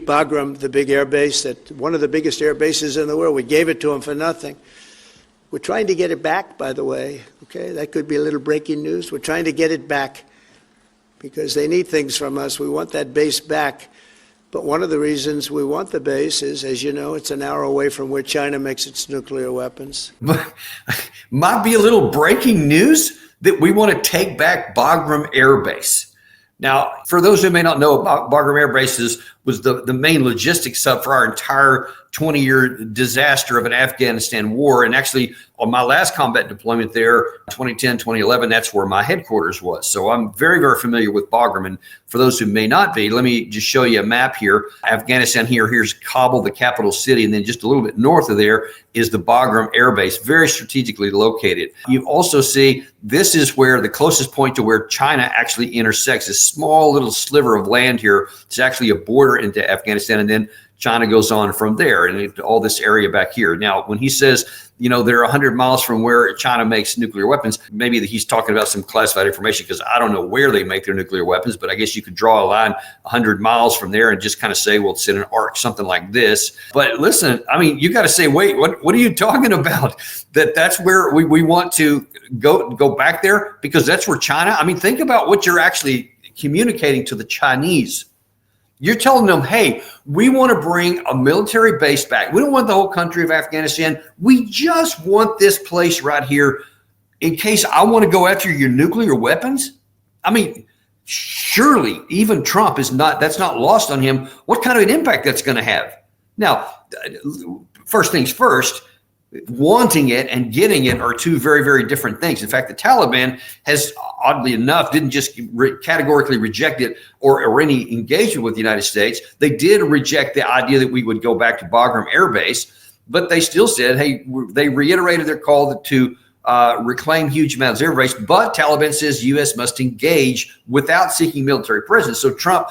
Bagram, the big air base, that one of the biggest air bases in the world. We gave it to them for nothing. We're trying to get it back, by the way. Okay, that could be a little breaking news. We're trying to get it back because they need things from us. We want that base back. But one of the reasons we want the base is, as you know, it's an hour away from where China makes its nuclear weapons. Might be a little breaking news that we want to take back Bagram Air Base. Now, for those who may not know, Bagram Air Base was the main logistics hub for our entire 20-year disaster of an Afghanistan war. And actually, on my last combat deployment there, 2010, 2011, that's where my headquarters was. So I'm very, very familiar with Bagram. And for those who may not be, let me just show you a map here. Afghanistan here's Kabul, the capital city. And then just a little bit north of there is the Bagram Air Base, very strategically located. You also see this is where the closest point to where China actually intersects, this small little sliver of land here. It's actually a border into Afghanistan. And then China goes on from there and all this area back here. Now, when he says, you know, they're 100 miles from where China makes nuclear weapons, maybe he's talking about some classified information because I don't know where they make their nuclear weapons, but I guess you could draw a line 100 miles from there and just kind of say, well, it's in an arc, something like this. But listen, I mean, you got to say, wait, what are you talking about? That's where we want to go back there because that's where China, I mean, think about what you're actually communicating to the Chinese. You're telling them, hey, we want to bring a military base back. We don't want the whole country of Afghanistan. We just want this place right here in case I want to go after your nuclear weapons. I mean, surely even Trump that's not lost on him what kind of an impact that's going to have. Now, first things first, wanting it and getting it are two very, very different things. In fact, the Taliban has, oddly enough, didn't just categorically reject it or any engagement with the United States. They did reject the idea that we would go back to Bagram Air Base, but they still said, hey, they reiterated their call to reclaim huge amounts of air base, but Taliban says U.S. must engage without seeking military presence. So Trump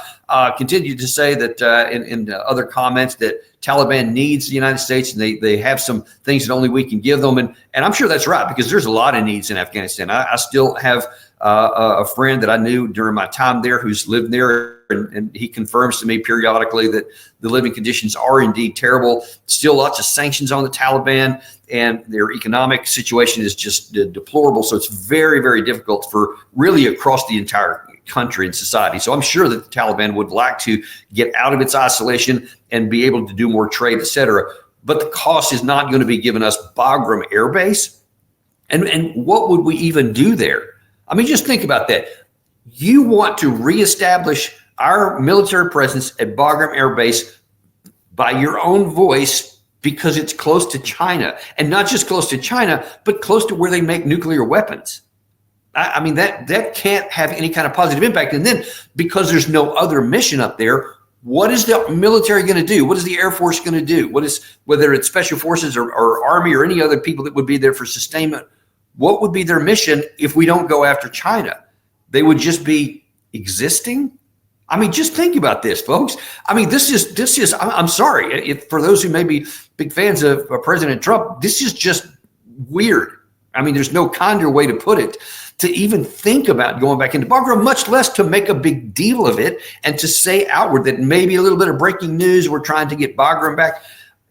continued to say that in other comments that Taliban needs the United States and they have some things that only we can give them. And I'm sure that's right because there's a lot of needs in Afghanistan. I still have a friend that I knew during my time there who's lived there, and he confirms to me periodically that the living conditions are indeed terrible. Still lots of sanctions on the Taliban, and their economic situation is just deplorable. So it's very, very difficult for really across the entire country and society. So I'm sure that the Taliban would like to get out of its isolation and be able to do more trade, et cetera. But the cost is not going to be giving us Bagram Air Base. And what would we even do there? I mean, just think about that. You want to reestablish our military presence at Bagram Air Base by your own voice because it's close to China, and not just close to China, but close to where they make nuclear weapons. I mean, that can't have any kind of positive impact. And then because there's no other mission up there, what is the military going to do? What is the Air Force going to do? Whether it's special forces or Army or any other people that would be there for sustainment, what would be their mission if we don't go after China? They would just be existing. I mean, just think about this, folks. I mean, this is, I'm sorry, for those who may be big fans of President Trump, this is just weird. I mean, there's no kinder way to put it, to even think about going back into Bagram, much less to make a big deal of it and to say outward that maybe a little bit of breaking news, we're trying to get Bagram back.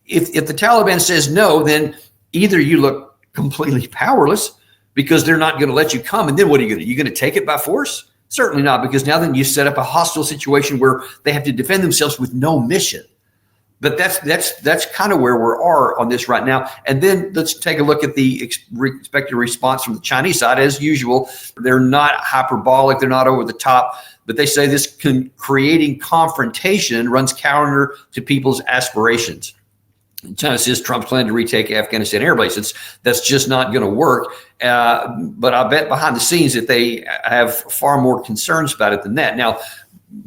If the Taliban says no, then either you look completely powerless because they're not going to let you come, and then what are you going to do? You're going to take it by force? Certainly not, because now then you set up a hostile situation where they have to defend themselves with no mission. But that's kind of where we are on this right now. And then let's take a look at the expected response from the Chinese side. As usual, they're not hyperbolic, they're not over the top, but they say this creating confrontation runs counter to people's aspirations. China says Trump's planning to retake Afghanistan Air Base. That's just not going to work. But I bet behind the scenes that they have far more concerns about it than that. Now,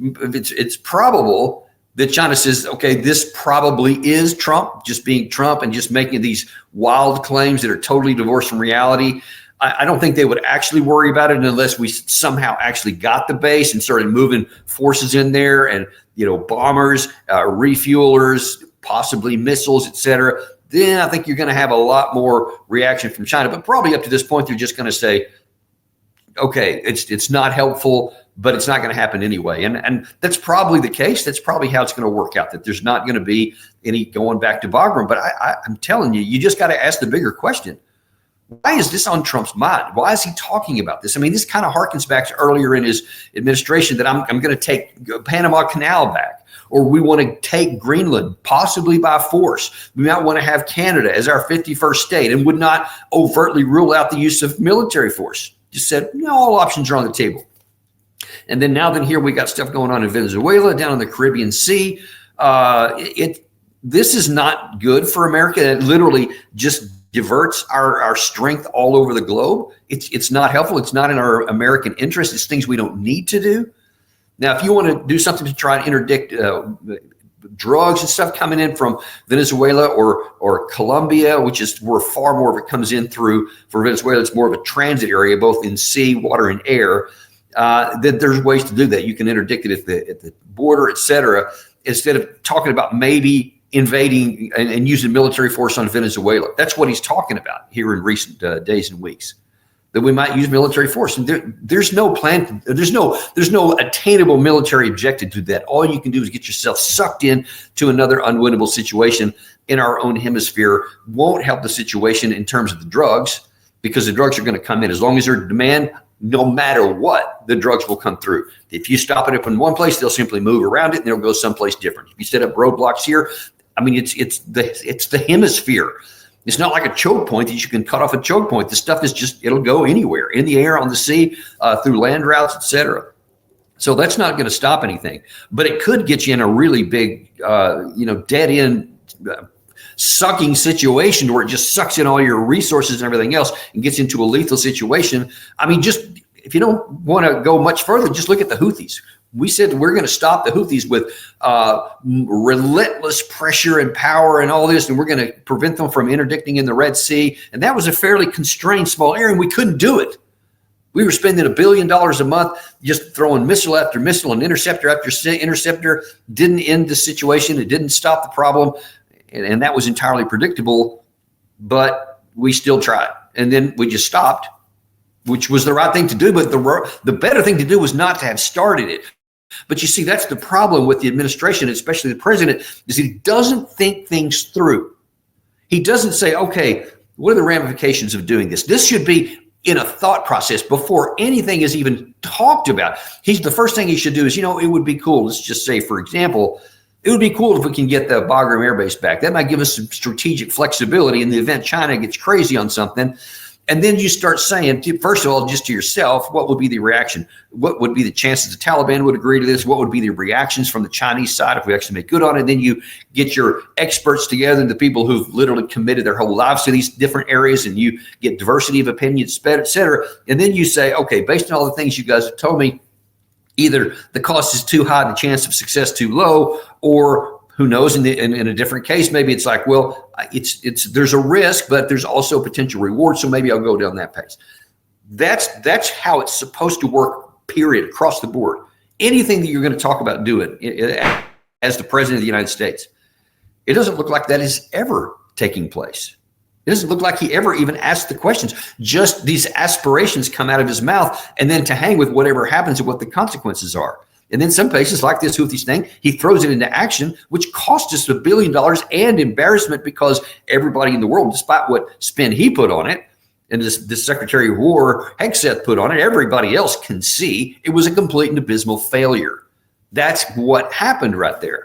it's probable that China says, okay, this probably is Trump, just being Trump and just making these wild claims that are totally divorced from reality. I don't think they would actually worry about it unless we somehow actually got the base and started moving forces in there and, bombers, refuelers, possibly missiles, et cetera. Then I think you're going to have a lot more reaction from China. But probably up to this point, they're just going to say, okay, it's not helpful. but it's not going to happen anyway. And that's probably the case. That's probably how it's going to work out, that there's not going to be any going back to Bagram. But I'm telling you, you just got to ask the bigger question. Why is this on Trump's mind? Why is he talking about this? I mean, this kind of harkens back to earlier in his administration that I'm going to take Panama Canal back, or we want to take Greenland, possibly by force. We might want to have Canada as our 51st state and would not overtly rule out the use of military force. Just said, no, all options are on the table. And then here we got stuff going on in Venezuela, down in the Caribbean Sea. This is not good for America. It literally just diverts our strength all over the globe. It's not helpful. It's not in our American interest. It's things we don't need to do. Now, if you want to do something to try and interdict drugs and stuff coming in from Venezuela or Colombia, which is where far more of it comes in through, for Venezuela, it's more of a transit area, both in sea, water, and air. Then there's ways to do that. You can interdict it at the border, et cetera, instead of talking about maybe invading and using military force on Venezuela. That's what he's talking about here in recent days and weeks, that we might use military force. And there's no plan. There's no attainable military objective to that. All you can do is get yourself sucked in to another unwinnable situation in our own hemisphere. Won't help the situation in terms of the drugs, because the drugs are going to come in. As long as there's demand, no matter what, the drugs will come through. If you stop it up in one place, they'll simply move around it and they'll go someplace different. If you set up roadblocks here, I mean, it's the hemisphere. It's not like a choke point that you can cut off a choke point. The stuff is just, it'll go anywhere, in the air, on the sea, through land routes, et cetera. So that's not going to stop anything, but it could get you in a really big, dead end, sucking situation where it just sucks in all your resources and everything else and gets into a lethal situation. I mean, just if you don't want to go much further, just look at the Houthis. We said we're going to stop the Houthis with relentless pressure and power and all this, and we're going to prevent them from interdicting in the Red Sea. And that was a fairly constrained small area, and we couldn't do it. We were spending $1 billion a month just throwing missile after missile and interceptor after interceptor. Didn't end the situation. It didn't stop the problem. And that was entirely predictable, but we still tried. And then we just stopped, which was the right thing to do. But the better thing to do was not to have started it. But you see, that's the problem with the administration, especially the president, is he doesn't think things through. He doesn't say, okay, what are the ramifications of doing this? This should be in a thought process before anything is even talked about. The first thing he should do is, it would be cool. Let's just say, for example, it would be cool if we can get the Bagram Air Base back. That might give us some strategic flexibility in the event China gets crazy on something. And then you start saying, first of all, just to yourself, what would be the reaction? What would be the chances the Taliban would agree to this? What would be the reactions from the Chinese side if we actually make good on it? And then you get your experts together and the people who've literally committed their whole lives to these different areas, and you get diversity of opinions, et cetera. And then you say, okay, based on all the things you guys have told me, either the cost is too high, the chance of success too low, or who knows, in a different case, maybe it's like, well, there's a risk, but there's also potential reward. So maybe I'll go down that pace. That's how it's supposed to work, period, across the board. Anything that you're going to talk about doing as the president of the United States, it doesn't look like that is ever taking place. It doesn't look like he ever even asked the questions. Just these aspirations come out of his mouth, and then to hang with whatever happens and what the consequences are. And then some places like this Houthis thing, he throws it into action, which cost us $1 billion and embarrassment, because everybody in the world, despite what spin he put on it, and this Secretary of War Hegseth put on it, everybody else can see it was a complete and abysmal failure. That's what happened right there.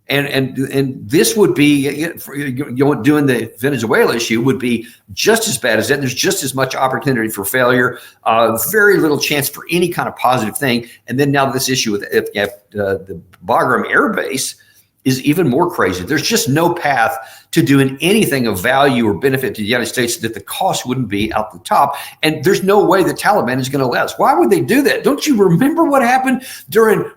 And this would be, doing the Venezuela issue would be just as bad as that. There's just as much opportunity for failure, very little chance for any kind of positive thing. And then now this issue with the Bagram Air Base is even more crazy. There's just no path to doing anything of value or benefit to the United States that the cost wouldn't be out the top. And there's no way the Taliban is going to allow us. Why would they do that? Don't you remember what happened during,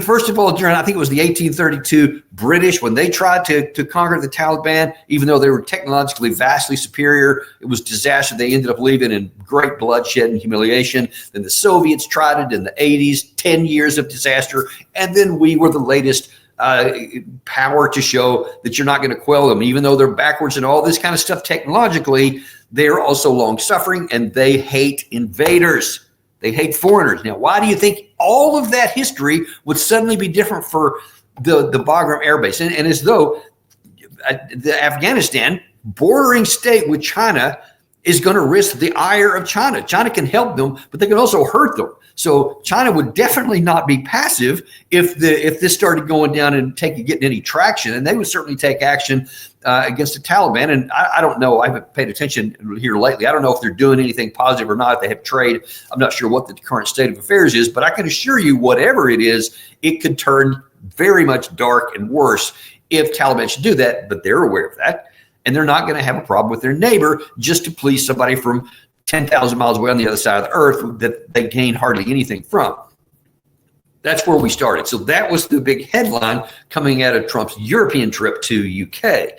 first of all, I think it was the 1832 British, when they tried to conquer the Taliban, even though they were technologically vastly superior, it was disaster. They ended up leaving in great bloodshed and humiliation. Then the Soviets tried it in the 80s, 10 years of disaster. And then we were the latest power to show that you're not going to quell them. Even though they're backwards and all this kind of stuff technologically, they're also long suffering, and they hate invaders. They hate foreigners. Now, why do you think all of that history would suddenly be different for the Bagram Air Base. And as though the Afghanistan, bordering state with China, is going to risk the ire of China. China can help them, but they can also hurt them. So China would definitely not be passive if this started going down and getting any traction, and they would certainly take action against the Taliban. And I don't know. I haven't paid attention here lately. I don't know if they're doing anything positive or not. If they have trade, I'm not sure what the current state of affairs is. But I can assure you, whatever it is, it could turn very much dark and worse if Taliban should do that. But they're aware of that, and they're not going to have a problem with their neighbor just to please somebody from 10,000 miles away on the other side of the earth that they gain hardly anything from. That's where we started. So that was the big headline coming out of Trump's European trip to UK.